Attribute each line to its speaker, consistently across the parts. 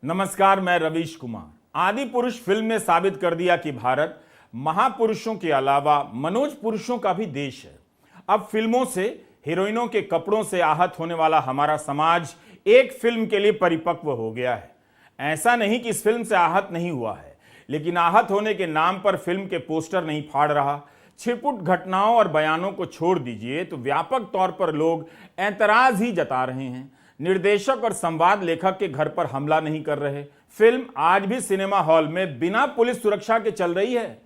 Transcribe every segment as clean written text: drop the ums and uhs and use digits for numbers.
Speaker 1: नमस्कार, मैं रवीश कुमार। आदि पुरुष फिल्म ने साबित कर दिया कि भारत महापुरुषों के अलावा मनोज पुरुषों का भी देश है। अब फिल्मों से, हीरोइनों के कपड़ों से आहत होने वाला हमारा समाज एक फिल्म के लिए परिपक्व हो गया है। ऐसा नहीं कि इस फिल्म से आहत नहीं हुआ है, लेकिन आहत होने के नाम पर फिल्म के पोस्टर नहीं फाड़ रहा। छिटपुट घटनाओं और बयानों को छोड़ दीजिए तो व्यापक तौर पर लोग ऐतराज ही जता रहे हैं। निर्देशक और संवाद लेखक के घर पर हमला नहीं कर रहे। फिल्म आज भी सिनेमा हॉल में बिना पुलिस सुरक्षा के चल रही है।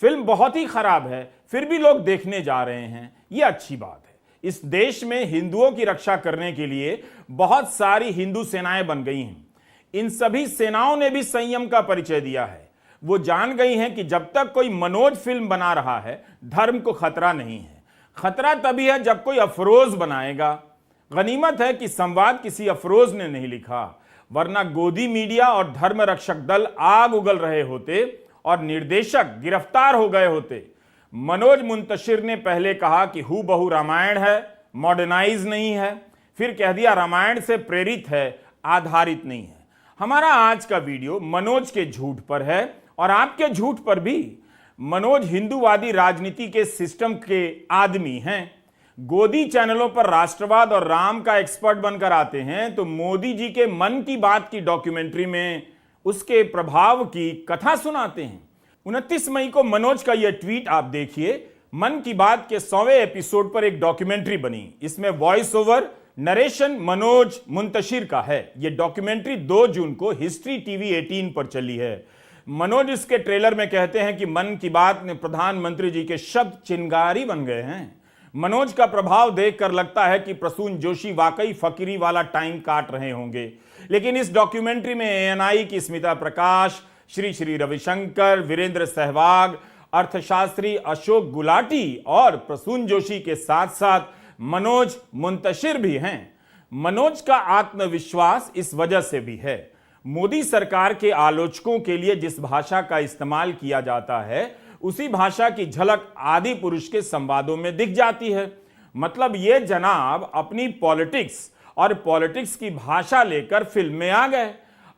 Speaker 1: फिल्म बहुत ही खराब है, फिर भी लोग देखने जा रहे हैं, ये अच्छी बात है। इस देश में हिंदुओं की रक्षा करने के लिए बहुत सारी हिंदू सेनाएं बन गई हैं। इन सभी सेनाओं ने भी संयम का परिचय दिया है। वो जान गई हैं कि जब तक कोई मनोज फिल्म बना रहा है, धर्म को खतरा नहीं है। खतरा तभी है जब कोई अफरोज बनाएगा। गनीमत है कि संवाद किसी अफरोज ने नहीं लिखा, वरना गोदी मीडिया और धर्म रक्षक दल आग उगल रहे होते और निर्देशक गिरफ्तार हो गए होते। मनोज मुंतशिर ने पहले कहा कि हूबहू रामायण है, मॉडर्नाइज नहीं है, फिर कह दिया रामायण से प्रेरित है, आधारित नहीं है। हमारा आज का वीडियो मनोज के झूठ पर है और आपके झूठ पर भी। मनोज हिंदूवादी राजनीति के सिस्टम के आदमी हैं। गोदी चैनलों पर राष्ट्रवाद और राम का एक्सपर्ट बनकर आते हैं तो मोदी जी के मन की बात की डॉक्यूमेंट्री में उसके प्रभाव की कथा सुनाते हैं। 29 मई को मनोज का यह ट्वीट आप देखिए। मन की बात के 100वें एपिसोड पर एक डॉक्यूमेंट्री बनी। इसमें voice over narration Manoj Muntashir का है। यह डॉक्यूमेंट्री 2 जून को हिस्ट्री टीवी 18 पर चली है। मनोज इसके ट्रेलर में कहते हैं कि मन की बात में प्रधानमंत्री जी के शब्द चिंगारी बन गए हैं। मनोज का प्रभाव देखकर लगता है कि प्रसून जोशी वाकई फकीरी वाला टाइम काट रहे होंगे। लेकिन इस डॉक्यूमेंट्री में एएनआई की स्मिता प्रकाश, श्री श्री रविशंकर, वीरेंद्र सहवाग, अर्थशास्त्री अशोक गुलाटी और प्रसून जोशी के साथ साथ मनोज मुंतशिर भी हैं। मनोज का आत्मविश्वास इस वजह से भी है। मोदी सरकार के आलोचकों के लिए जिस भाषा का इस्तेमाल किया जाता है, उसी भाषा की झलक आदि पुरुष के संवादों में दिख जाती है। मतलब ये जनाब अपनी पॉलिटिक्स और पॉलिटिक्स की भाषा लेकर फिल्म में आ गए।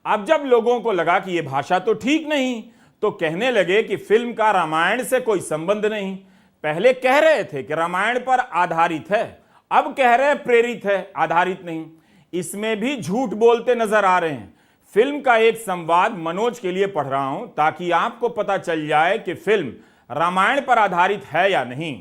Speaker 1: अब जब लोगों को लगा कि ये भाषा तो ठीक नहीं, तो कहने लगे कि फिल्म का रामायण से कोई संबंध नहीं। पहले कह रहे थे कि रामायण पर आधारित है, अब कह रहे प्रेरित है, आधारित नहीं। इसमें भी झूठ बोलते नजर आ रहे हैं। फिल्म का एक संवाद मनोज के लिए पढ़ रहा हूं ताकि आपको पता चल जाए कि फिल्म रामायण पर आधारित है या नहीं।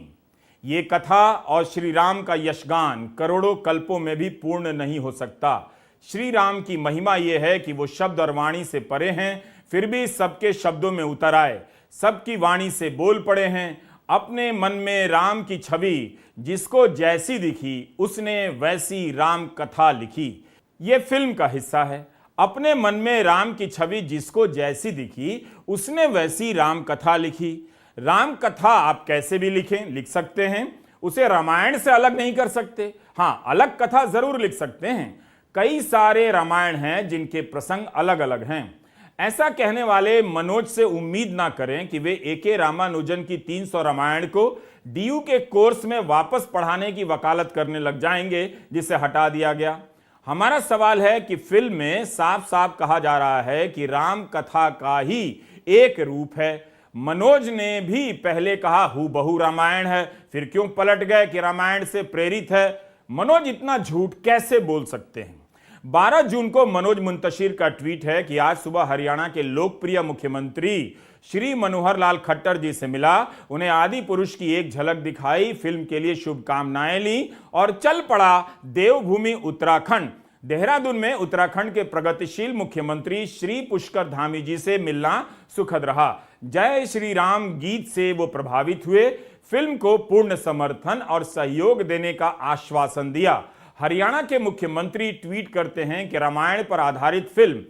Speaker 1: ये कथा और श्री राम का यशगान करोड़ों कल्पों में भी पूर्ण नहीं हो सकता। श्री राम की महिमा यह है कि वो शब्द और वाणी से परे हैं, फिर भी सबके शब्दों में उतर आए, सबकी वाणी से बोल पड़े हैं। अपने मन में राम की छवि जिसको जैसी दिखी, उसने वैसी राम कथा लिखी। ये फिल्म का हिस्सा है। अपने मन में राम की छवि जिसको जैसी दिखी, उसने वैसी राम कथा लिखी। राम कथा आप कैसे भी लिख सकते हैं। उसे रामायण से अलग नहीं कर सकते। हां, अलग कथा जरूर लिख सकते हैं। कई सारे रामायण हैं जिनके प्रसंग अलग अलग हैं। ऐसा कहने वाले मनोज से उम्मीद ना करें कि वे ए.के. रामानुजन की 300 रामायण को डीयू के कोर्स में वापस पढ़ाने की वकालत करने लग जाएंगे, जिसे हटा दिया गया। हमारा सवाल है कि फिल्म में साफ साफ कहा जा रहा है कि राम कथा का ही एक रूप है। मनोज ने भी पहले कहा हूबहू रामायण है, फिर क्यों पलट गए कि रामायण से प्रेरित है। मनोज इतना झूठ कैसे बोल सकते हैं। 12 जून को मनोज मुंतशिर का ट्वीट है कि आज सुबह हरियाणा के लोकप्रिय मुख्यमंत्री श्री मनोहर लाल खट्टर जी से मिला, उन्हें आदि पुरुष की एक झलक दिखाई, फिल्म के लिए शुभकामनाएं ली और चल पड़ा देवभूमि उत्तराखंड। देहरादून में उत्तराखंड के प्रगतिशील मुख्यमंत्री श्री पुष्कर धामी जी से मिलना सुखद रहा। जय श्री राम गीत से वो प्रभावित हुए, फिल्म को पूर्ण समर्थन और सहयोग देने का आश्वासन दिया। हरियाणा के मुख्यमंत्री ट्वीट करते हैं कि रामायण पर आधारित फिल्म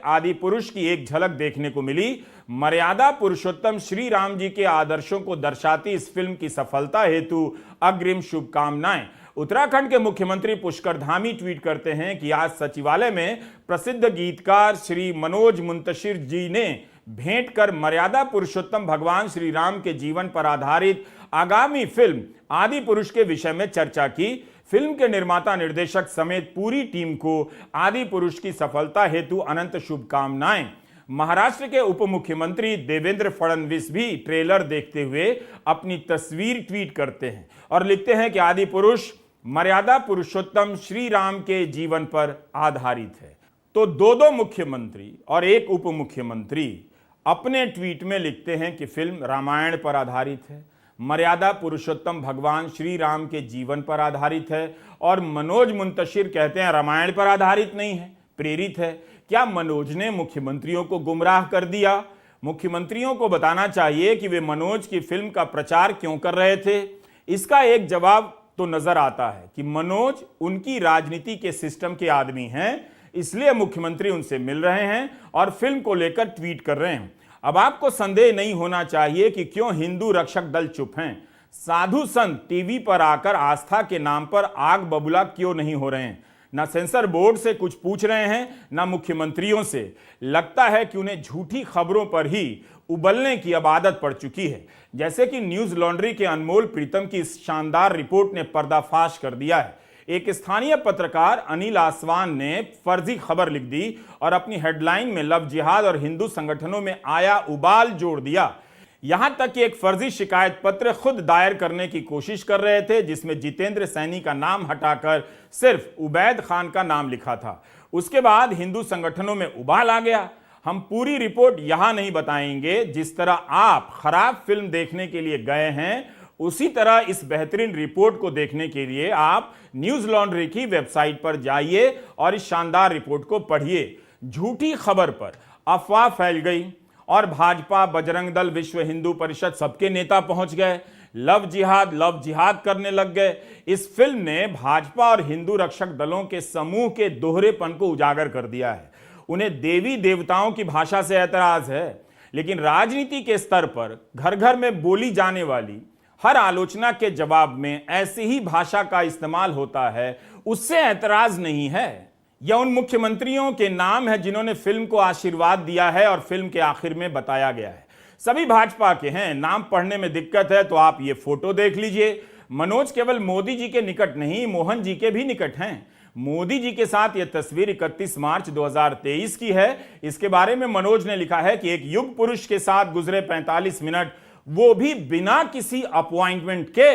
Speaker 1: आदि पुरुष की एक झलक देखने को मिली। मर्यादा पुरुषोत्तम श्री राम जी के आदर्शों को दर्शाती इस फिल्म की सफलता हेतु अग्रिम शुभकामनाएं। उत्तराखंड के मुख्यमंत्री पुष्कर धामी ट्वीट करते हैं कि आज सचिवालय में प्रसिद्ध गीतकार श्री मनोज मुंतशिर जी ने भेंट कर मर्यादा पुरुषोत्तम भगवान श्री राम के जीवन पर आधारित आगामी फिल्म आदि पुरुष के विषय में चर्चा की। फिल्म के निर्माता निर्देशक समेत पूरी टीम को आदि पुरुष की सफलता हेतु अनंत शुभकामनाएं। महाराष्ट्र के उप मुख्यमंत्री देवेंद्र फडणवीस भी ट्रेलर देखते हुए अपनी तस्वीर ट्वीट करते हैं और लिखते हैं कि आदि पुरुष मर्यादा पुरुषोत्तम श्री राम के जीवन पर आधारित है। तो दो मुख्यमंत्री और एक उप मुख्यमंत्री अपने ट्वीट में लिखते हैं कि फिल्म रामायण पर आधारित है, मर्यादा पुरुषोत्तम भगवान श्री राम के जीवन पर आधारित है, और मनोज मुंतशिर कहते हैं रामायण पर आधारित नहीं है, प्रेरित है। क्या मनोज ने मुख्यमंत्रियों को गुमराह कर दिया? मुख्यमंत्रियों को बताना चाहिए कि वे मनोज की फिल्म का प्रचार क्यों कर रहे थे। इसका एक जवाब तो नजर आता है कि मनोज उनकी राजनीति के सिस्टम के आदमी हैं, इसलिए मुख्यमंत्री उनसे मिल रहे हैं और फिल्म को लेकर ट्वीट कर रहे हैं। अब आपको संदेह नहीं होना चाहिए कि क्यों हिंदू रक्षक दल चुप हैं। साधु संत टीवी पर आकर आस्था के नाम पर आग बबूला क्यों नहीं हो रहे हैं? ना सेंसर बोर्ड से कुछ पूछ रहे हैं, ना मुख्यमंत्रियों से। लगता है कि उन्हें झूठी खबरों पर ही उबलने की अब आदत पड़ चुकी है, जैसे कि न्यूज लॉन्ड्री के अनमोल प्रीतम की इस शानदार रिपोर्ट ने पर्दाफाश कर दिया है। एक स्थानीय पत्रकार अनिल आसवान ने फर्जी खबर लिख दी और अपनी हेडलाइन में लव जिहाद और हिंदू संगठनों में आया उबाल जोड़ दिया। यहां तक कि एक फर्जी शिकायत पत्र खुद दायर करने की कोशिश कर रहे थे, जिसमें जितेंद्र सैनी का नाम हटाकर सिर्फ उबैद खान का नाम लिखा था। उसके बाद हिंदू संगठनों में उबाल आ गया। हम पूरी रिपोर्ट यहां नहीं बताएंगे। जिस तरह आप खराब फिल्म देखने के लिए गए हैं, उसी तरह इस बेहतरीन रिपोर्ट को देखने के लिए आप न्यूज लॉन्ड्री की वेबसाइट पर जाइए और इस शानदार रिपोर्ट को पढ़िए। झूठी खबर पर अफवाह फैल गई और भाजपा, बजरंग दल, विश्व हिंदू परिषद सबके नेता पहुंच गए, लव जिहाद करने लग गए। इस फिल्म ने भाजपा और हिंदू रक्षक दलों के समूह के दोहरेपन को उजागर कर दिया है। उन्हें देवी देवताओं की भाषा से ऐतराज है, लेकिन राजनीति के स्तर पर घर घर में बोली जाने वाली हर आलोचना के जवाब में ऐसी ही भाषा का इस्तेमाल होता है, उससे ऐतराज नहीं है। यह उन मुख्यमंत्रियों के नाम है जिन्होंने फिल्म को आशीर्वाद दिया है और फिल्म के आखिर में बताया गया है सभी भाजपा के हैं। नाम पढ़ने में दिक्कत है तो आप ये फोटो देख लीजिए। मनोज केवल मोदी जी के निकट नहीं, मोहन जी के भी निकट हैं। मोदी जी के साथ यह तस्वीर 31 मार्च 2023 की है। इसके बारे में मनोज ने लिखा है कि एक युग पुरुष के साथ गुजरे 45 मिनट, वो भी बिना किसी अपॉइंटमेंट के,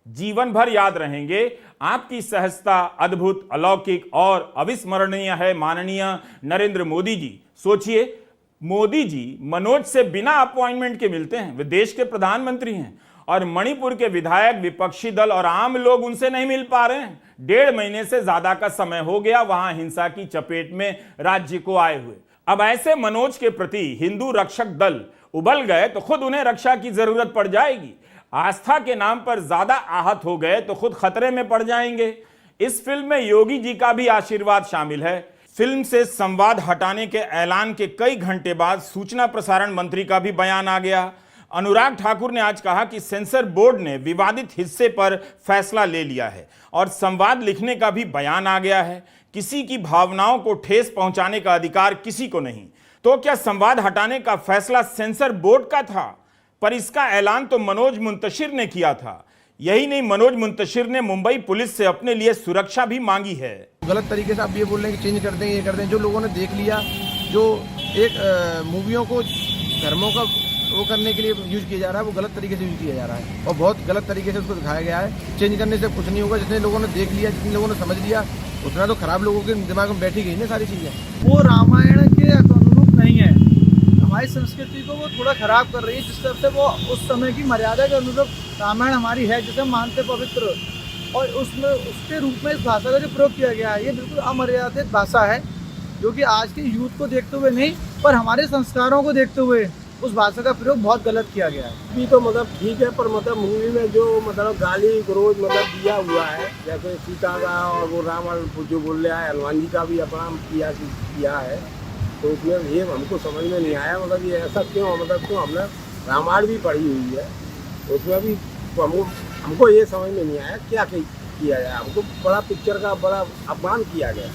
Speaker 1: जीवन भर याद रहेंगे। आपकी सहजता अद्भुत, अलौकिक और अविस्मरणीय है माननीय नरेंद्र मोदी जी। सोचिए, मोदी जी मनोज से बिना अपॉइंटमेंट के मिलते हैं। वे देश के प्रधानमंत्री हैं और मणिपुर के विधायक, विपक्षी दल और आम लोग उनसे नहीं मिल पा रहे हैं। 1.5 महीने से ज्यादा का समय हो गया वहां हिंसा की चपेट में राज्य को आए हुए। अब ऐसे मनोज के प्रति हिंदू रक्षक दल उबल गए तो खुद उन्हें रक्षा की जरूरत पड़ जाएगी। आस्था के नाम पर ज्यादा आहत हो गए तो खुद खतरे में पड़ जाएंगे। इस फिल्म में योगी जी का भी आशीर्वाद शामिल है। फिल्म से संवाद हटाने के ऐलान के कई घंटे बाद सूचना प्रसारण मंत्री का भी बयान आ गया। अनुराग ठाकुर ने आज कहा कि सेंसर बोर्ड ने विवादित हिस्से पर फैसला ले लिया है और संवाद लिखने का भी बयान आ गया है। किसी की भावनाओं को ठेस पहुंचाने का अधिकार किसी को नहीं। तो क्या संवाद हटाने का फैसला सेंसर बोर्ड का था? पर इसका ऐलान तो मनोज मुंतशिर ने किया था। यही नहीं, मनोज मुंतशिर ने मुंबई पुलिस से अपने लिए सुरक्षा भी मांगी है।
Speaker 2: गलत तरीके से आप ये बोल रहे हैं कि चेंज कर देंगे, ये कर देंगे। जो लोगों ने देख लिया, जो एक मूवियों को धर्मों का वो करने के लिए यूज किया जा रहा है, वो गलत तरीके से यूज किया जा रहा है और बहुत गलत तरीके से उसको दिखाया गया है। चेंज करने से कुछ नहीं होगा। जितने लोगों ने देख लिया, जितने लोगों ने समझ लिया, उतना तो खराब लोगों के दिमाग में बैठी गई ना सारी चीजें।
Speaker 3: वो रामायण के अनुरूप नहीं है। हमारी संस्कृति को वो थोड़ा खराब कर रही है, जिस तरह से वो उस समय की मर्यादा के अनुरूप रामायण हमारी है, जिसे हम मानते पवित्र, और उसमें उसके रूप में इस भाषा का जो प्रयोग किया गया है, ये बिल्कुल अमर्यादित भाषा है, जो कि आज के यूथ को देखते हुए नहीं, पर हमारे संस्कारों को देखते हुए उस भाषा का प्रयोग बहुत गलत किया गया है।
Speaker 4: भी तो मतलब ठीक है, पर मतलब मूवी में जो मतलब गाली गलौज मतलब दिया हुआ है, जैसे सीता का और वो रावण जो बोल रहा है, हनुमान जी का भी अपमान किया है, तो उसमें ये हमको समझ में नहीं आया। मतलब ये ऐसा क्यों, मतलब क्यों? हमने रामायण भी पढ़ी हुई है, उसमें भी हमको ये समझ में नहीं आया क्या किया जाए। हमको बड़ा पिक्चर का बड़ा अपमान किया गया।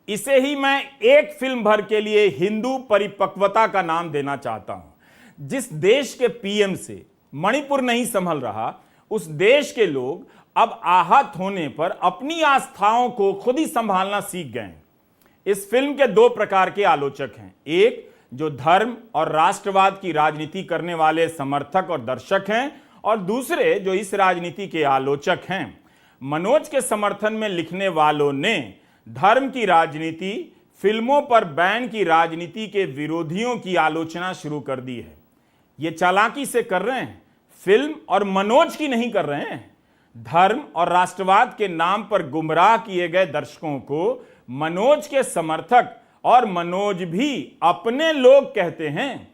Speaker 1: इसे ही मैं एक फिल्म भर के लिए हिंदू परिपक्वता का नाम देना चाहता हूं। जिस देश के पीएम से मणिपुर नहीं संभल रहा, उस देश के लोग अब आहत होने पर अपनी आस्थाओं को खुद ही संभालना सीख गए हैं। इस फिल्म के दो प्रकार के आलोचक हैं, एक जो धर्म और राष्ट्रवाद की राजनीति करने वाले समर्थक और दर्शक हैं, और दूसरे जो इस राजनीति के आलोचक हैं। मनोज के समर्थन में लिखने वालों ने धर्म की राजनीति, फिल्मों पर बैन की राजनीति के विरोधियों की आलोचना शुरू कर दी है। ये चालाकी से कर रहे हैं, फिल्म और मनोज की नहीं कर रहे हैं। धर्म और राष्ट्रवाद के नाम पर गुमराह किए गए दर्शकों को मनोज के समर्थक और मनोज भी अपने लोग कहते हैं।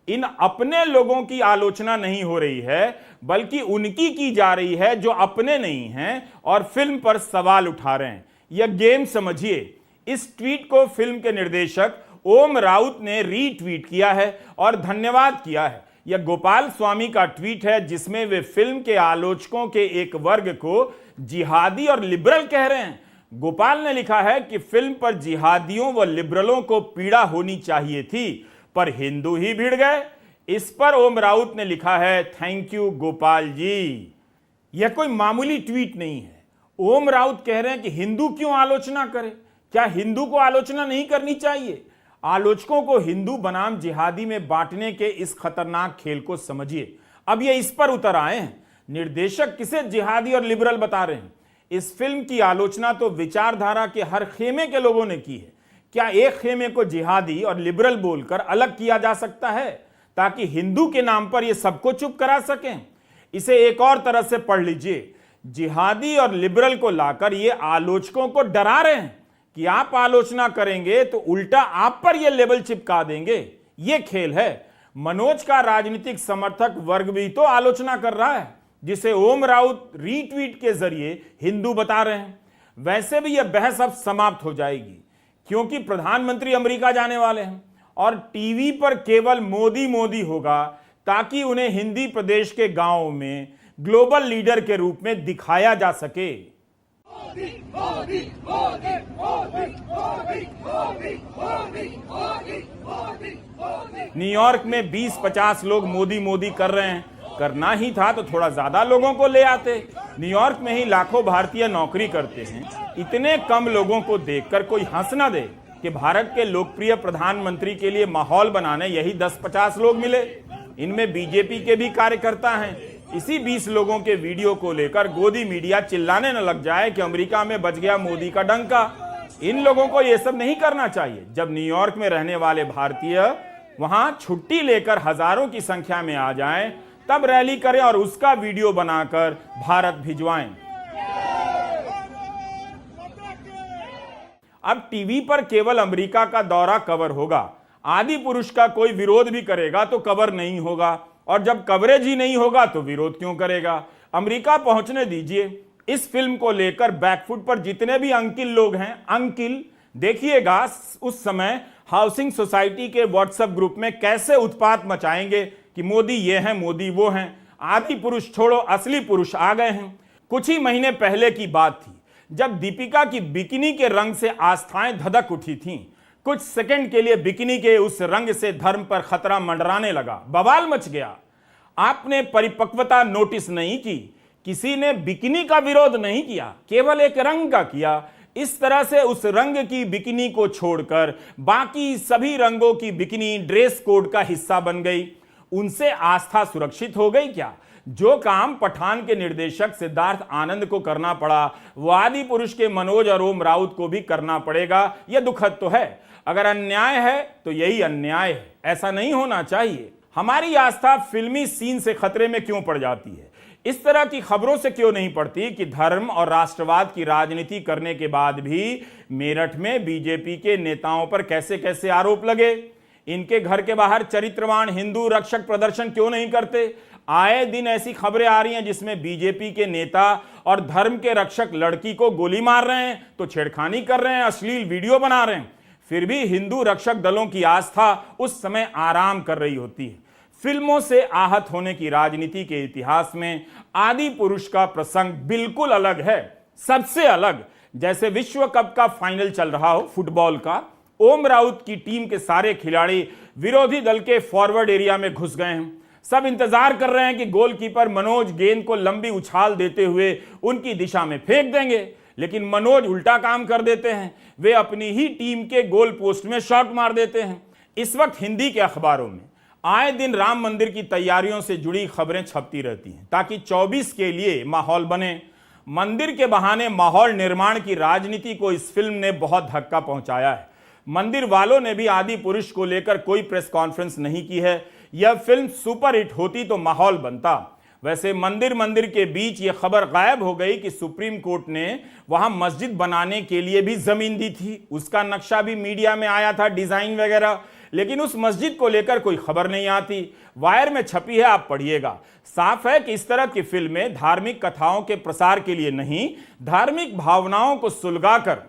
Speaker 1: इन अपने लोगों की आलोचना नहीं हो रही है, बल्कि उनकी की जा रही है जो अपने नहीं हैं और फिल्म पर सवाल उठा रहे हैं। यह गेम समझिए। इस ट्वीट को फिल्म के निर्देशक ओम राउत ने रीट्वीट किया है और धन्यवाद किया है। यह गोपाल स्वामी का ट्वीट है, जिसमें वे फिल्म के आलोचकों के एक वर्ग को जिहादी और लिबरल कह रहे हैं। गोपाल ने लिखा है कि फिल्म पर जिहादियों व लिबरलों को पीड़ा होनी चाहिए थी, पर हिंदू ही भिड़ गए। इस पर ओम राउत ने लिखा है, थैंक यू गोपाल जी। यह कोई मामूली ट्वीट नहीं है। ओम राउत कह रहे हैं कि हिंदू क्यों आलोचना करे, क्या हिंदू को आलोचना नहीं करनी चाहिए? आलोचकों को हिंदू बनाम जिहादी में बांटने के इस खतरनाक खेल को समझिए। अब ये इस पर उतर आए हैं, निर्देशक किसे जिहादी और लिबरल बता रहे हैं। इस फिल्म की आलोचना तो विचारधारा के हर खेमे के लोगों ने की है। क्या एक खेमे को जिहादी और लिबरल बोलकर अलग किया जा सकता है ताकि हिंदू के नाम पर यह सबको चुप करा सकें? इसे एक और तरह से पढ़ लीजिए। जिहादी और लिबरल को लाकर ये आलोचकों को डरा रहे हैं कि आप आलोचना करेंगे तो उल्टा आप पर यह लेबल चिपका देंगे। यह खेल है। मनोज का राजनीतिक समर्थक वर्ग भी तो आलोचना कर रहा है, जिसे ओम राउत रीट्वीट के जरिए हिंदू बता रहे हैं। वैसे भी यह बहस अब समाप्त हो जाएगी, क्योंकि प्रधानमंत्री अमेरिका जाने वाले हैं और टीवी पर केवल मोदी मोदी होगा, ताकि उन्हें हिंदी प्रदेश के गांवों में ग्लोबल लीडर के रूप में दिखाया जा सके। न्यूयॉर्क में 20-50 लोग मोदी मोदी कर रहे हैं। करना ही था तो थोड़ा ज्यादा लोगों को ले आते। न्यूयॉर्क में ही लाखों भारतीय नौकरी करते हैं। इतने कम लोगों को देखकर कोई हंस ना दे कि भारत के लोकप्रिय प्रधानमंत्री के लिए माहौल बनाने यही 10-50 लोग मिले। इनमें बीजेपी के भी कार्यकर्ता हैं। इसी 20 लोगों के वीडियो को लेकर गोदी मीडिया चिल्लाने न लग जाए कि अमेरिका में बज गया मोदी का डंका। इन लोगों को यह सब नहीं करना चाहिए। जब न्यूयॉर्क में रहने वाले भारतीय वहां छुट्टी लेकर हजारों की संख्या में आ जाएं, तब रैली करें और उसका वीडियो बनाकर भारत भिजवाएं। अब टीवी पर केवल अमेरिका का दौरा कवर होगा। आदि पुरुष का कोई विरोध भी करेगा तो कवर नहीं होगा, और जब कवरेज ही नहीं होगा तो विरोध क्यों करेगा? अमेरिका पहुंचने दीजिए। इस फिल्म को लेकर बैकफुट पर जितने भी अंकिल लोग हैं, अंकिल देखिएगा उस समय हाउसिंग सोसाइटी के व्हाट्सएप ग्रुप में कैसे उत्पात मचाएंगे कि मोदी ये हैं, मोदी वो हैं। आदि पुरुष छोड़ो, असली पुरुष आ गए हैं। कुछ ही महीने पहले की बात थी जब दीपिका की बिकिनी के रंग से आस्थाएं धधक उठी थीं। कुछ सेकंड के लिए बिकिनी के उस रंग से धर्म पर खतरा मंडराने लगा, बवाल मच गया। आपने परिपक्वता नोटिस नहीं की। किसी ने बिकिनी का विरोध नहीं किया, केवल एक रंग का किया। इस तरह से उस रंग की बिकिनी को छोड़कर बाकी सभी रंगों की बिकिनी ड्रेस कोड का हिस्सा बन गई। उनसे आस्था सुरक्षित हो गई क्या? जो काम पठान के निर्देशक सिद्धार्थ आनंद को करना पड़ा, वो आदि पुरुष के मनोज और ओम राउत को भी करना पड़ेगा। यह दुखद तो है। अगर अन्याय है तो यही अन्याय है। ऐसा नहीं होना चाहिए। हमारी आस्था फिल्मी सीन से खतरे में क्यों पड़ जाती है? इस तरह की खबरों से क्यों नहीं पड़ती कि धर्म और राष्ट्रवाद की राजनीति करने के बाद भी मेरठ में बीजेपी के नेताओं पर कैसे कैसे आरोप लगे? इनके घर के बाहर चरित्रवान हिंदू रक्षक प्रदर्शन क्यों नहीं करते? आए दिन ऐसी खबरें आ रही हैं जिसमें बीजेपी के नेता और धर्म के रक्षक लड़की को गोली मार रहे हैं, तो छेड़खानी कर रहे हैं, अश्लील वीडियो बना रहे हैं। फिर भी हिंदू रक्षक दलों की आस्था उस समय आराम कर रही होती है। फिल्मों से आहत होने की राजनीति के इतिहास में आदि पुरुष का प्रसंग बिल्कुल अलग है, सबसे अलग। जैसे विश्व कप का फाइनल चल रहा हो फुटबॉल का, ओम राउत की टीम के सारे खिलाड़ी विरोधी दल के फॉरवर्ड एरिया में घुस गए हैं। सब इंतजार कर रहे हैं कि गोलकीपर मनोज गेंद को लंबी उछाल देते हुए उनकी दिशा में फेंक देंगे, लेकिन मनोज उल्टा काम कर देते हैं। वे अपनी ही टीम के गोल पोस्ट में शॉट मार देते हैं। इस वक्त हिंदी के अखबारों में आए दिन राम मंदिर की तैयारियों से जुड़ी खबरें छपती रहती हैं ताकि 24 के लिए माहौल बने। मंदिर के बहाने माहौल निर्माण की राजनीति को इस फिल्म ने बहुत धक्का पहुंचाया है। मंदिर वालों ने भी आदि पुरुष को लेकर कोई प्रेस कॉन्फ्रेंस नहीं की है। यह फिल्म सुपरहिट होती तो माहौल बनता। वैसे मंदिर के बीच यह खबर गायब हो गई कि सुप्रीम कोर्ट ने वहां मस्जिद बनाने के लिए भी जमीन दी थी। उसका नक्शा भी मीडिया में आया था, डिजाइन वगैरह, लेकिन उस मस्जिद को लेकर कोई खबर नहीं आती। वायर में छपी है, आप पढ़िएगा। साफ है कि इस तरह की फिल्में धार्मिक कथाओं के प्रसार के लिए नहीं, धार्मिक भावनाओं को सुलगाकर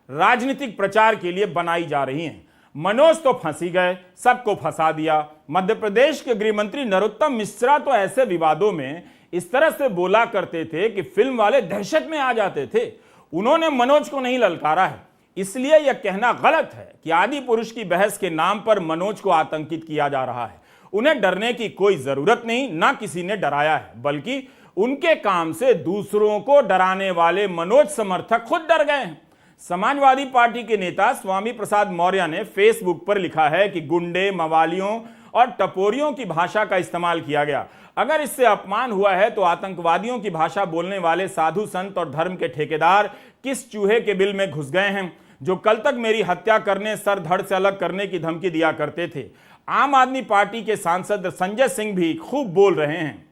Speaker 1: राजनीतिक प्रचार के लिए बनाई जा रही हैं। मनोज तो फंसी गए, सबको फंसा दिया। मध्य प्रदेश के गृह मंत्री नरोत्तम मिश्रा तो ऐसे विवादों में इस तरह से बोला करते थे कि फिल्म वाले दहशत में आ जाते थे। उन्होंने मनोज को नहीं ललकारा है, इसलिए यह कहना गलत है कि आदि पुरुष की बहस के नाम पर मनोज को आतंकित किया जा रहा है। उन्हें डरने की कोई जरूरत नहीं, ना किसी ने डराया है, बल्कि उनके काम से दूसरों को डराने वाले मनोज समर्थक खुद डर गए हैं। समाजवादी पार्टी के नेता स्वामी प्रसाद मौर्य ने फेसबुक पर लिखा है कि गुंडे, मवालियों और टपोरियों की भाषा का इस्तेमाल किया गया। अगर इससे अपमान हुआ है तो आतंकवादियों की भाषा बोलने वाले साधु संत और धर्म के ठेकेदार किस चूहे के बिल में घुस गए हैं, जो कल तक मेरी हत्या करने, सर धड़ से अलग करने की धमकी दिया करते थे। आम आदमी पार्टी के सांसद संजय सिंह भी खूब बोल रहे हैं।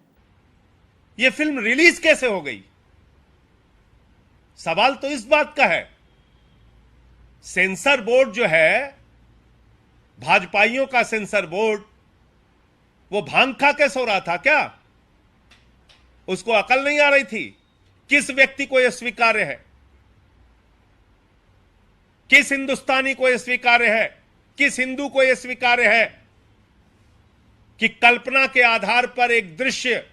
Speaker 5: यह फिल्म रिलीज कैसे हो गई? सवाल तो इस बात का है, सेंसर बोर्ड जो है, भाजपाइयों का सेंसर बोर्ड, वो भांग खा के सो रहा था क्या? उसको अकल नहीं आ रही थी? किस व्यक्ति को यह स्वीकार्य है? किस हिंदुस्तानी को यह स्वीकार्य है? किस हिंदू को यह स्वीकार्य है कि कल्पना के आधार पर एक दृश्य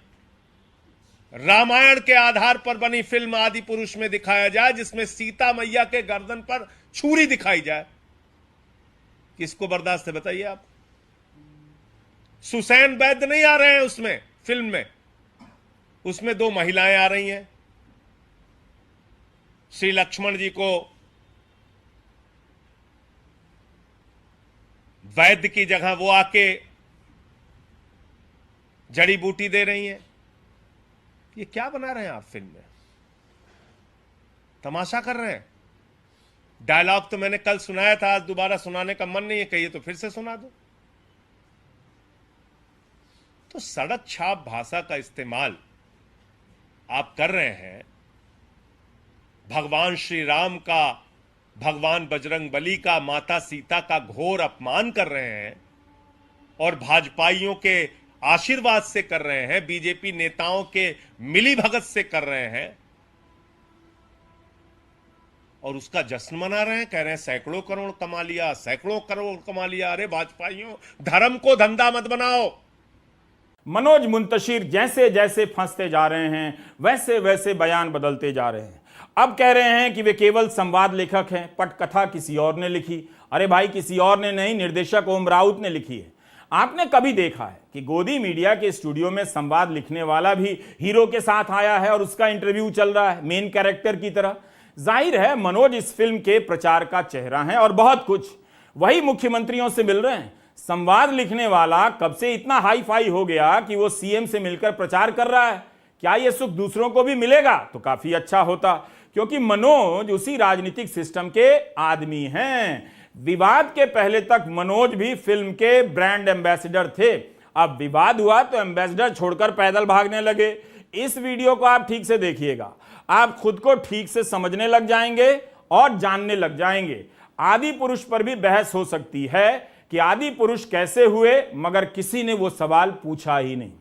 Speaker 5: रामायण के आधार पर बनी फिल्म आदि पुरुष में दिखाया जाए, जिसमें सीता मैया के गर्दन पर छुरी दिखाई जाए? किसको बर्दाश्त है बताइए आप? सुसैन वैद्य नहीं आ रहे हैं उसमें, फिल्म में। उसमें दो महिलाएं आ रही हैं। श्री लक्ष्मण जी को वैद्य की जगह वो आके जड़ी बूटी दे रही हैं। ये क्या बना रहे हैं आप फिल्म में? तमाशा कर रहे हैं। डायलॉग तो मैंने कल सुनाया था, आज दोबारा सुनाने का मन नहीं है, कहिए तो फिर से सुना दो। तो सड़क छाप भाषा का इस्तेमाल आप कर रहे हैं। भगवान श्री राम का, भगवान बजरंग बली का, माता सीता का घोर अपमान कर रहे हैं और भाजपाइयों के आशीर्वाद से कर रहे हैं, बीजेपी नेताओं के मिली भगत से कर रहे हैं और उसका जश्न मना रहे हैं। कह रहे हैं सैकड़ों करोड़ कमा लिया, सैकड़ों करोड़ कमा लिया। अरे भाजपाइयों, धर्म को धंधा मत बनाओ।
Speaker 1: मनोज मुंतशिर जैसे जैसे फंसते जा रहे हैं वैसे वैसे बयान बदलते जा रहे हैं। अब कह रहे हैं कि वे केवल संवाद लेखक हैं, पटकथा किसी और ने लिखी। अरे भाई, किसी और ने नहीं, निर्देशक ओम राउत ने लिखी है। आपने कभी देखा है कि गोदी मीडिया के स्टूडियो में संवाद लिखने वाला भी हीरो के साथ आया है और उसका इंटरव्यू चल रहा है मेन कैरेक्टर की तरह? जाहिर है मनोज इस फिल्म के प्रचार का चेहरा है और बहुत कुछ वही मुख्यमंत्रियों से मिल रहे हैं। संवाद लिखने वाला कब से इतना हाई फाई हो गया कि वो सीएम से मिलकर प्रचार कर रहा है। क्या ये सुख दूसरों को भी मिलेगा तो काफी अच्छा होता, क्योंकि मनोज उसी राजनीतिक सिस्टम के आदमी हैं। विवाद के पहले तक मनोज भी फिल्म के ब्रांड एम्बेसडर थे। अब विवाद हुआ तो एम्बेसडर छोड़कर पैदल भागने लगे। इस वीडियो को आप ठीक से देखिएगा, आप खुद को ठीक से समझने लग जाएंगे और जानने लग जाएंगे। आदि पुरुष पर भी बहस हो सकती है कि आदि पुरुष कैसे हुए, मगर किसी ने वो सवाल पूछा ही नहीं।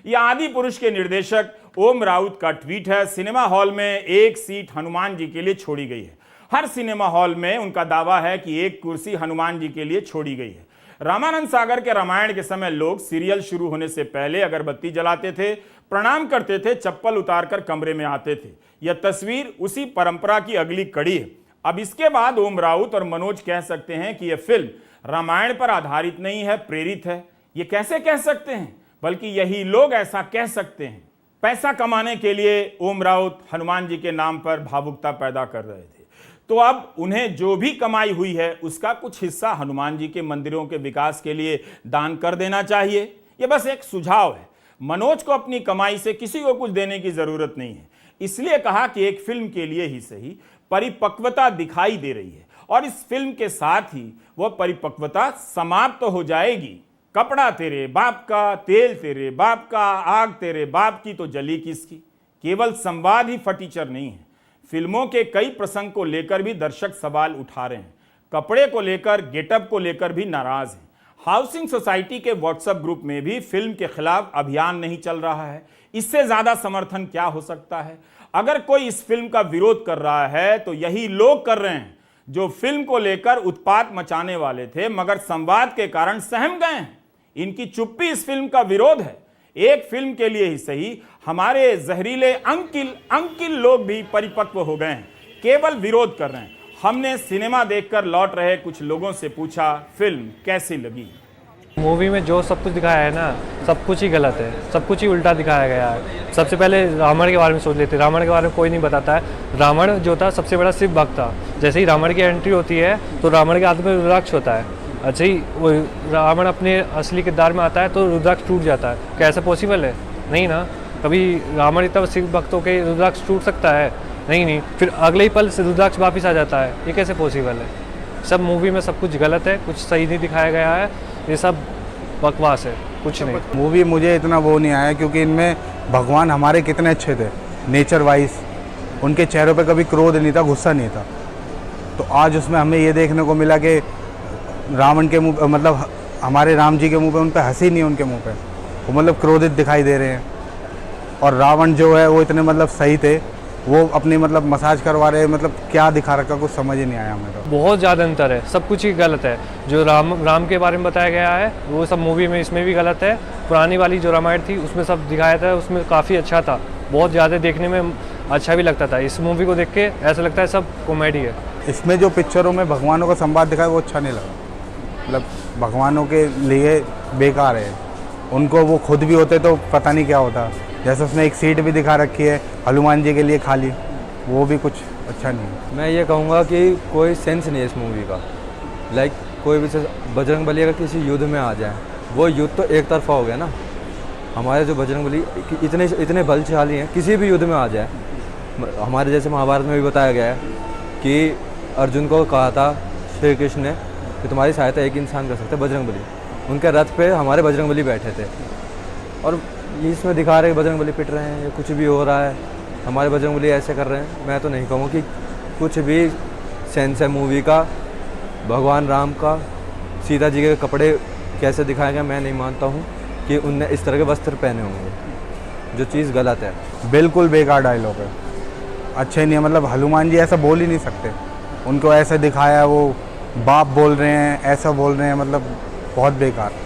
Speaker 1: यह आदि पुरुष के निर्देशक ओम राउत का ट्वीट है। सिनेमा हॉल में एक सीट हनुमान जी के लिए छोड़ी गई है। हर सिनेमा हॉल में उनका दावा है कि एक कुर्सी हनुमान जी के लिए छोड़ी गई है। रामानंद सागर के रामायण के समय लोग सीरियल शुरू होने से पहले अगरबत्ती जलाते थे, प्रणाम करते थे, चप्पल उतारकर कमरे में आते थे। यह तस्वीर उसी परंपरा की अगली कड़ी है। अब इसके बाद ओम राउत और मनोज कह सकते हैं कि यह फिल्म रामायण पर आधारित नहीं है, प्रेरित है। ये कैसे कह सकते हैं? बल्कि यही लोग ऐसा कह सकते हैं। पैसा कमाने के लिए ओम राउत हनुमान जी के नाम पर भावुकता पैदा कर रहे थे, तो अब उन्हें जो भी कमाई हुई है उसका कुछ हिस्सा हनुमान जी के मंदिरों के विकास के लिए दान कर देना चाहिए। यह बस एक सुझाव है। मनोज को अपनी कमाई से किसी को कुछ देने की जरूरत नहीं है। इसलिए कहा कि एक फिल्म के लिए ही सही परिपक्वता दिखाई दे रही है, और इस फिल्म के साथ ही वह परिपक्वता समाप्त तो हो जाएगी। कपड़ा तेरे बाप का, तेल तेरे बाप का, आग तेरे बाप की तो जली किसकी। केवल संवाद ही फटीचर नहीं है। फिल्मों के कई प्रसंग को लेकर भी दर्शक सवाल उठा रहे हैं। कपड़े को लेकर, गेटअप को लेकर भी नाराज हैं। हाउसिंग सोसाइटी के व्हाट्सएप ग्रुप में भी फिल्म के खिलाफ अभियान नहीं चल रहा है। इससे ज्यादा समर्थन क्या हो सकता है। अगर कोई इस फिल्म का विरोध कर रहा है तो यही लोग कर रहे हैं जो फिल्म को लेकर उत्पात मचाने वाले थे मगर संवाद के कारण सहम गए हैं। इनकी चुप्पी इस फिल्म का विरोध है। एक फिल्म के लिए ही सही हमारे जहरीले अंकिल लोग भी परिपक्व हो गए हैं, केवल विरोध कर रहे हैं। हमने सिनेमा देखकर लौट रहे कुछ लोगों से पूछा फिल्म कैसी लगी।
Speaker 6: मूवी में जो सब कुछ दिखाया है ना, सब कुछ ही गलत है, सब कुछ ही उल्टा दिखाया गया है। सबसे पहले रावण के बारे में सोच लेते। रावण के बारे में कोई नहीं बताता है। रावण जो था सबसे बड़ा शिव भक्त था। जैसे ही रावण की एंट्री होती है तो रावण के हाथ में रुद्राक्ष होता है। अच्छा ही वो रावण अपने असली किरदार में आता है तो रुद्राक्ष टूट जाता है। क्या ऐसा पॉसिबल है? नहीं ना। कभी रावण इतना शिव भक्त होकर रुद्राक्ष टूट सकता है? नहीं। फिर अगले ही पल से रुद्राक्ष वापिस आ जाता है। ये कैसे पॉसिबल है? सब मूवी में सब कुछ गलत है, कुछ सही नहीं दिखाया गया है। ये सब बकवास है, कुछ नहीं।
Speaker 7: मूवी मुझे इतना वो नहीं आया क्योंकि इनमें भगवान हमारे कितने अच्छे थे नेचर वाइज। उनके चेहरों पे कभी क्रोध नहीं था, गुस्सा नहीं था। तो आज उसमें हमें ये देखने को मिला कि रावण के मुंह मतलब हमारे राम जी के मुंह पे उन पे हंसी नहीं, उनके मुंह पे वो मतलब क्रोधित दिखाई दे रहे हैं। और रावण जो है वो इतने मतलब सही थे, वो अपनी मतलब मसाज करवा रहे, मतलब क्या दिखा रखा कुछ समझ ही नहीं आया हमें। तो
Speaker 6: बहुत ज़्यादा अंतर है, सब कुछ ही गलत है। जो राम के बारे में बताया गया है वो सब मूवी में इसमें भी गलत है। पुरानी वाली जो रामायण थी उसमें सब दिखाया था, उसमें काफ़ी अच्छा था, बहुत ज़्यादा देखने में अच्छा भी लगता था। इस मूवी को देख के ऐसा लगता है सब कॉमेडी है।
Speaker 7: इसमें जो पिक्चरों में भगवानों का संवाद दिखाया वो अच्छा नहीं लगा। मतलब भगवानों के लिए बेकार है। उनको वो खुद भी होते तो पता नहीं क्या होता। जैसे उसमें एक सीट भी दिखा रखी है हनुमान जी के लिए खाली, वो भी कुछ अच्छा नहीं है।
Speaker 8: मैं ये कहूँगा कि कोई सेंस नहीं है इस मूवी का। लाइक कोई भी बजरंग बली अगर किसी युद्ध में आ जाए, वो युद्ध तो एक तरफा हो गया ना। हमारे जो बजरंग बली इतने बलशाली हैं, किसी भी युद्ध में आ जाए। हमारे जैसे महाभारत में भी बताया गया है कि अर्जुन को कहा था श्री कृष्ण ने कि तुम्हारी सहायता एक इंसान कर सकता है, बजरंग बली। उनके रथ पे हमारे बजरंग बली बैठे थे। और इसमें दिखा रहे हैं बजरंग बली पिट रहे हैं या कुछ भी हो रहा है, हमारे बजरंग बली ऐसे कर रहे हैं। मैं तो नहीं कहूँगा कि कुछ भी सेंस है मूवी का। भगवान राम का सीता जी के कपड़े कैसे दिखाए गए, मैं नहीं मानता हूँ कि उनने इस तरह के वस्त्र पहने होंगे, जो चीज़ गलत है।
Speaker 7: बिल्कुल बेकार डायलॉग है, अच्छे नहीं है। मतलब हनुमान जी ऐसा बोल ही नहीं सकते। उनको ऐसा दिखाया, वो बाप बोल रहे हैं, ऐसा बोल रहे हैं, मतलब बहुत बेकार।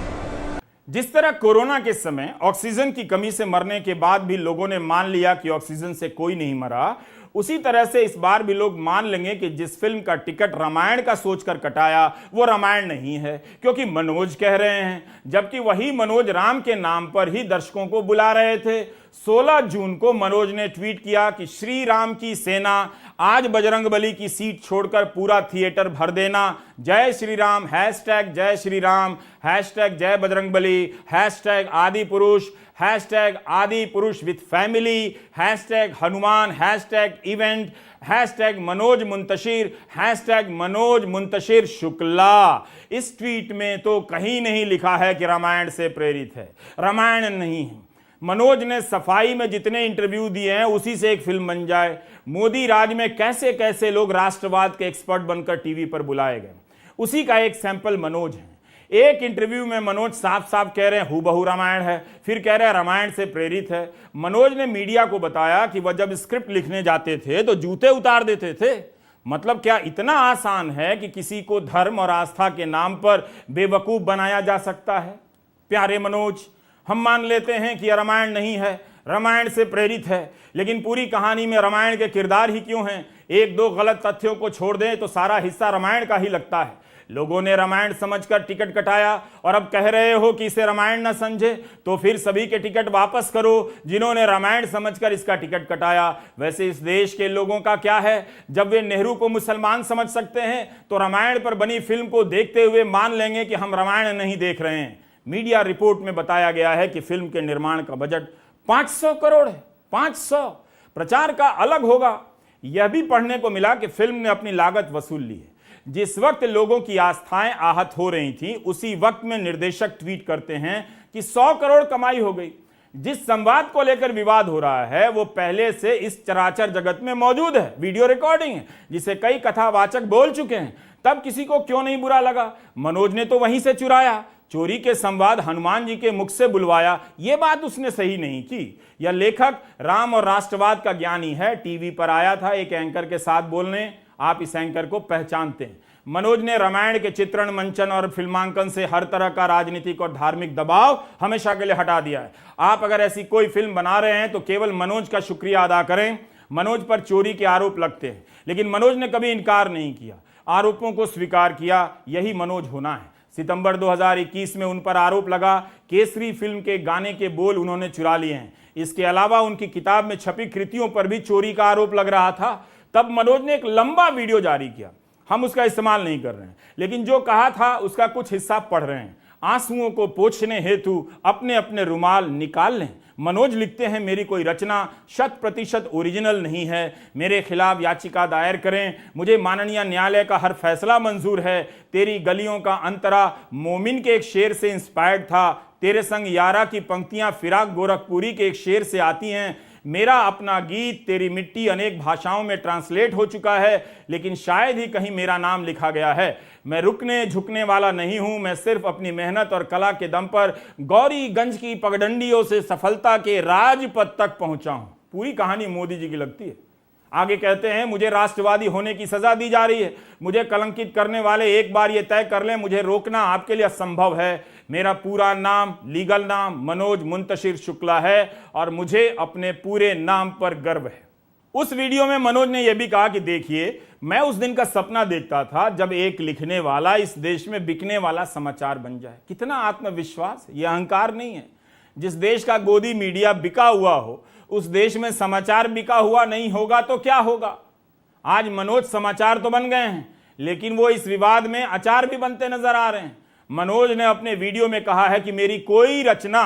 Speaker 1: जिस तरह कोरोना के समय ऑक्सीजन की कमी से मरने के बाद भी लोगों ने मान लिया कि ऑक्सीजन से कोई नहीं मरा, उसी तरह से इस बार भी लोग मान लेंगे कि जिस फिल्म का टिकट रामायण का सोचकर कटाया वो रामायण नहीं है, क्योंकि मनोज कह रहे हैं, जबकि वही मनोज राम के नाम पर ही दर्शकों को बुला रहे थे। 16 जून को मनोज ने ट्वीट किया कि श्री राम की सेना आज बजरंगबली की सीट छोड़कर पूरा थिएटर भर देना। जय श्री राम, हैशटैग जय श्री राम, हैशटैग जय बजरंगबली, हैशटैग आदि पुरुष, हैशटैग आदि पुरुष with family, hashtag Hanuman, hashtag event, hashtag Manoj Muntashir, hashtag Manoj Muntashir Shukla. इस ट्वीट में तो कहीं नहीं लिखा है कि रामायण से प्रेरित है, रामायण नहीं है। मनोज ने सफाई में जितने इंटरव्यू दिए हैं उसी से एक फिल्म बन जाए। मोदी राज में कैसे कैसे लोग राष्ट्रवाद के एक्सपर्ट बनकर टीवी पर बुलाए गए, उसी का एक सैंपल मनोज है। एक इंटरव्यू में मनोज साफ साफ कह रहे हैं हूबहू रामायण है, फिर कह रहे हैं रामायण से प्रेरित है। मनोज ने मीडिया को बताया कि वह जब स्क्रिप्ट लिखने जाते थे तो जूते उतार देते थे। मतलब क्या इतना आसान है कि किसी को धर्म और आस्था के नाम पर बेवकूफ बनाया जा सकता है? प्यारे मनोज, हम मान लेते हैं कि यह रामायण नहीं है, रामायण से प्रेरित है, लेकिन पूरी कहानी में रामायण के किरदार ही क्यों हैं? एक दो गलत तथ्यों को छोड़ दें तो सारा हिस्सा रामायण का ही लगता है। लोगों ने रामायण समझकर टिकट कटाया और अब कह रहे हो कि इसे रामायण न समझे, तो फिर सभी के टिकट वापस करो जिन्होंने रामायण समझकर इसका टिकट कटाया। वैसे इस देश के लोगों का क्या है, जब वे नेहरू को मुसलमान समझ सकते हैं तो रामायण पर बनी फिल्म को देखते हुए मान लेंगे कि हम रामायण नहीं देख रहे हैं। मीडिया रिपोर्ट में बताया गया है कि फिल्म के निर्माण का बजट 500 करोड़ है। 500। प्रचार का अलग होगा। यह भी पढ़ने को मिला कि फिल्म ने अपनी लागत वसूल ली है। जिस वक्त लोगों की आस्थाएं आहत हो रही थी, उसी वक्त में निर्देशक ट्वीट करते हैं कि 100 करोड़ कमाई हो गई। जिस संवाद को लेकर विवाद हो रहा है वो पहले से इस चराचर जगत में मौजूद है, वीडियो रिकॉर्डिंग है जिसे कई कथावाचक बोल चुके हैं। तब किसी को क्यों नहीं बुरा लगा? मनोज ने तो वहीं से चुराया। चोरी के संवाद हनुमान जी के मुख से बुलवाया, यह बात उसने सही नहीं की। यह लेखक राम और राष्ट्रवाद का ज्ञानी है। टीवी पर आया था एक एंकर के साथ बोलने। आप इस एंकर को पहचानते हैं। मनोज ने रामायण के चित्रण, मंचन और फिल्मांकन से हर तरह का राजनीतिक और धार्मिक दबाव हमेशा के लिए हटा दिया है। आप अगर ऐसी कोई फिल्म बना रहे हैं तो केवल मनोज का शुक्रिया अदा करें। मनोज पर चोरी के आरोप लगते हैं, लेकिन मनोज ने कभी इनकार नहीं किया, आरोपों को स्वीकार किया। यही मनोज होना है। सितंबर 2021 में उन पर आरोप लगा केसरी फिल्म के गाने के बोल उन्होंने चुरा लिए हैं। इसके अलावा उनकी किताब में छपी कृतियों पर भी चोरी का आरोप लग रहा था। तब मनोज ने एक लंबा वीडियो जारी किया। हम उसका इस्तेमाल नहीं कर रहे हैं, लेकिन जो कहा था उसका कुछ हिस्सा पढ़ रहे हैं। आंसुओं को पोंछने हेतु अपने अपने रुमाल निकाल लें। मनोज लिखते हैं, मेरी कोई रचना 100% ओरिजिनल नहीं है। मेरे खिलाफ याचिका दायर करें। मुझे माननीय न्यायालय का हर फैसला मंजूर है। तेरी गलियों का अंतरा मोमिन के एक शेर से इंस्पायर्ड था। तेरे संग यारा की पंक्तियां फिराक गोरखपुरी के एक शेर से आती हैं। मेरा अपना गीत तेरी मिट्टी अनेक भाषाओं में ट्रांसलेट हो चुका है, लेकिन शायद ही कहीं मेरा नाम लिखा गया है। मैं रुकने झुकने वाला नहीं हूं। मैं सिर्फ अपनी मेहनत और कला के दम पर गौरीगंज की पगडंडियों से सफलता के राजपथ तक पहुंचा हूं। पूरी कहानी मोदी जी की लगती है। आगे कहते हैं, मुझे राष्ट्रवादी होने की सजा दी जा रही है। मुझे कलंकित करने वाले एक बार ये तय कर लें, मुझे रोकना आपके लिए असंभव है। मेरा पूरा नाम, लीगल नाम मनोज मुंतशिर शुक्ला है और मुझे अपने पूरे नाम पर गर्व है। उस वीडियो में मनोज ने यह भी कहा कि देखिए, मैं उस दिन का सपना देखता था जब एक लिखने वाला इस देश में बिकने वाला समाचार बन जाए। कितना आत्मविश्वास! यह अहंकार नहीं है। जिस देश का गोदी मीडिया बिका हुआ हो, उस देश में समाचार बिका हुआ नहीं होगा तो क्या होगा? आज मनोज समाचार तो बन गए हैं, लेकिन वो इस विवाद में अचार भी बनते नजर आ रहे हैं। मनोज ने अपने वीडियो में कहा है कि मेरी कोई रचना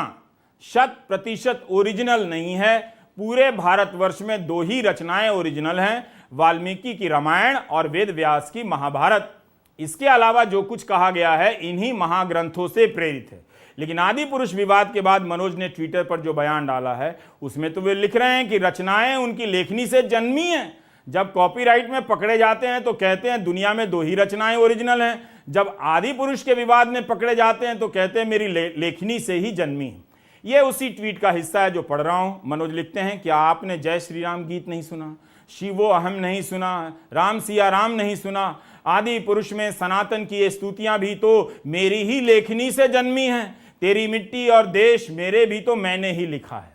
Speaker 1: 100% ओरिजिनल नहीं है। पूरे भारतवर्ष में 2 ही रचनाएं ओरिजिनल हैं, वाल्मीकि की रामायण और वेद व्यास की महाभारत। इसके अलावा जो कुछ कहा गया है इन्हीं महाग्रंथों से प्रेरित है। लेकिन आदि पुरुष विवाद के बाद मनोज ने ट्विटर पर जो बयान डाला है उसमें तो वे लिख रहे हैं कि रचनाएं उनकी लेखनी से जन्मी हैं। जब कॉपीराइट में पकड़े जाते हैं तो कहते हैं दुनिया में 2 ही रचनाएं ओरिजिनल हैं। जब आदि पुरुष के विवाद में पकड़े जाते हैं तो कहते हैं मेरी लेखनी से ही जन्मी है। यह उसी ट्वीट का हिस्सा है जो पढ़ रहा हूं। मनोज लिखते हैं, क्या आपने जय श्री राम गीत नहीं सुना, शिवो अहम नहीं सुना, राम सिया राम नहीं सुना? आदि पुरुष में सनातन की ये स्तुतियां भी तो मेरी ही लेखनी से जन्मी हैं। तेरी मिट्टी और देश मेरे भी तो मैंने ही लिखा है।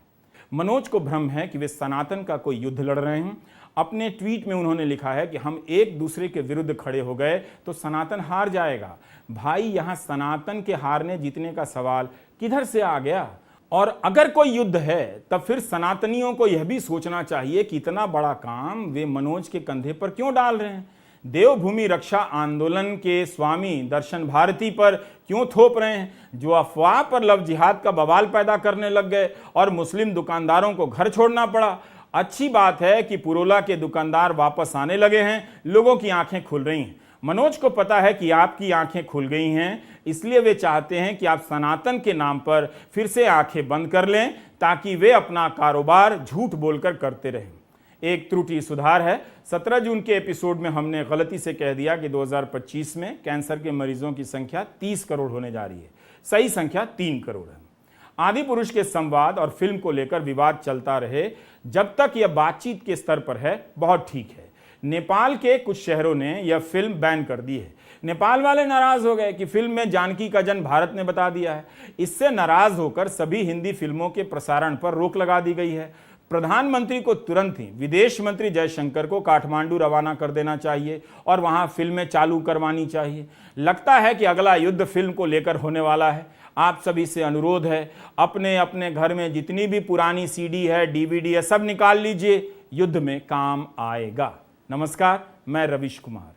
Speaker 1: मनोज को भ्रम है कि वे सनातन का कोई युद्ध लड़ रहे हैं। अपने ट्वीट में उन्होंने लिखा है कि हम एक दूसरे के विरुद्ध खड़े हो गए तो सनातन हार जाएगा। भाई, यहां सनातन के हारने जीतने का सवाल किधर से आ गया? और अगर कोई युद्ध है तब फिर सनातनियों को यह भी सोचना चाहिए कि इतना बड़ा काम वे मनोज के कंधे पर क्यों डाल रहे हैं। देवभूमि रक्षा आंदोलन के स्वामी दर्शन भारती पर क्यों थोप रहे हैं, जो अफवाह पर लव जिहाद का बवाल पैदा करने लग गए और मुस्लिम दुकानदारों को घर छोड़ना पड़ा। अच्छी बात है कि पुरोला के दुकानदार वापस आने लगे हैं, लोगों की आंखें खुल रही हैं। मनोज को पता है कि आपकी आंखें खुल गई हैं, इसलिए वे चाहते हैं कि आप सनातन के नाम पर फिर से आंखें बंद कर लें ताकि वे अपना कारोबार झूठ बोलकर करते रहें। एक त्रुटि सुधार है। 17 जून के एपिसोड में हमने गलती से कह दिया कि 2025 में कैंसर के मरीजों की संख्या 30 करोड़ होने जा रही है। सही संख्या 3 करोड़ है। आदि पुरुष के संवाद और फिल्म को लेकर विवाद चलता रहे जब तक यह बातचीत के स्तर पर है, बहुत ठीक है। नेपाल के कुछ शहरों ने यह फिल्म बैन कर दी है। नेपाल वाले नाराज हो गए कि फिल्म में जानकी का जन्म भारत ने बता दिया है। इससे नाराज होकर सभी हिंदी फिल्मों के प्रसारण पर रोक लगा दी गई है। प्रधानमंत्री को तुरंत ही विदेश मंत्री जयशंकर को काठमांडू रवाना कर देना चाहिए और वहां फिल्में चालू करवानी चाहिए। लगता है कि अगला युद्ध फिल्म को लेकर होने वाला है। आप सभी से अनुरोध है, अपने अपने घर में जितनी भी पुरानी सीडी है, डीवीडी है, सब निकाल लीजिए, युद्ध में काम आएगा। नमस्कार, मैं रविश कुमार।